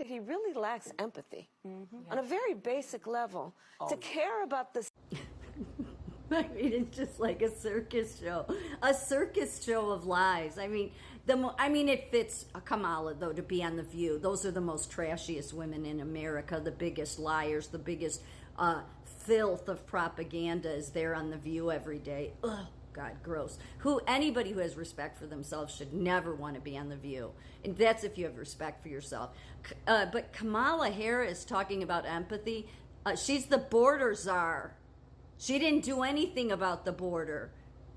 He really lacks empathy on a very basic level to care about the. I mean, it's just like a circus show of lies. I mean, it fits Kamala though to be on The View. Those are the most trashiest women in America, the biggest liars, the biggest filth of propaganda is there on The View every day. Ugh. God, gross. Anybody who has respect for themselves should never want to be on The View. And that's if you have respect for yourself. But Kamala Harris talking about empathy, she's the border czar. She didn't do anything about the border.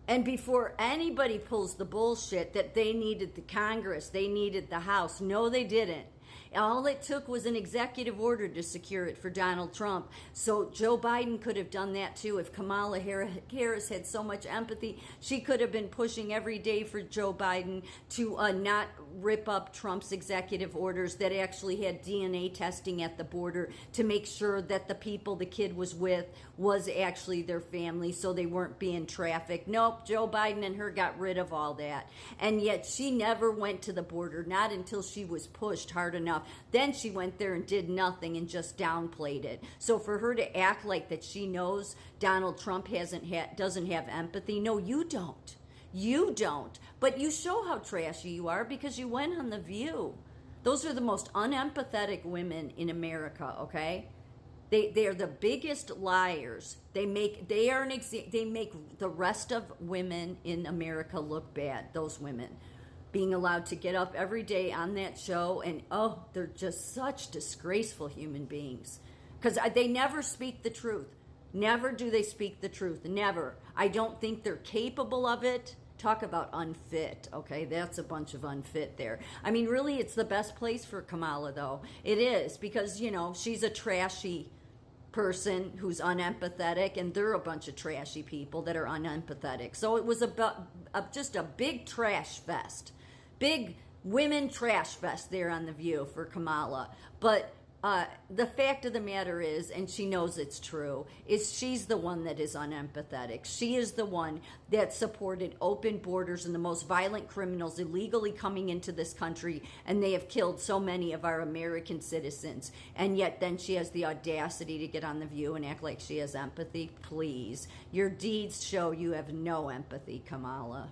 And before anybody pulls the bullshit that they needed the Congress, they needed the House, no, they didn't. All it took was an executive order to secure it for Donald Trump. So Joe Biden could have done that too. If Kamala Harris had so much empathy, she could have been pushing every day for Joe Biden to not rip up Trump's executive orders that actually had DNA testing at the border to make sure that the people the kid was with was actually their family, so they weren't being trafficked. Nope, Joe Biden and her got rid of all that. And yet she never went to the border, not until she was pushed hard enough. Then she went there and did nothing and just downplayed it. So for her to act like that she knows Donald Trump doesn't have empathy, no, you don't. You don't. But you show how trashy you are because you went on The View. Those are the most unempathetic women in America, okay? They are the biggest liars. They make the rest of women in America look bad, those women. Being allowed to get up every day on that show and they're just such disgraceful human beings because they never speak the truth. Never do they speak the truth. Never. I don't think they're capable of it. Talk about unfit. Okay, that's a bunch of unfit there. I mean, really, it's the best place for Kamala, though. It is because, she's a trashy person who's unempathetic, and they're a bunch of trashy people that are unempathetic. So it was just a big trash fest. Big women trash fest there on The View for Kamala. But the fact of the matter is, and she knows it's true, is she's the one that is unempathetic. She is the one that supported open borders and the most violent criminals illegally coming into this country, and they have killed so many of our American citizens. And yet then she has the audacity to get on The View and act like she has empathy. Please. Your deeds show you have no empathy, Kamala.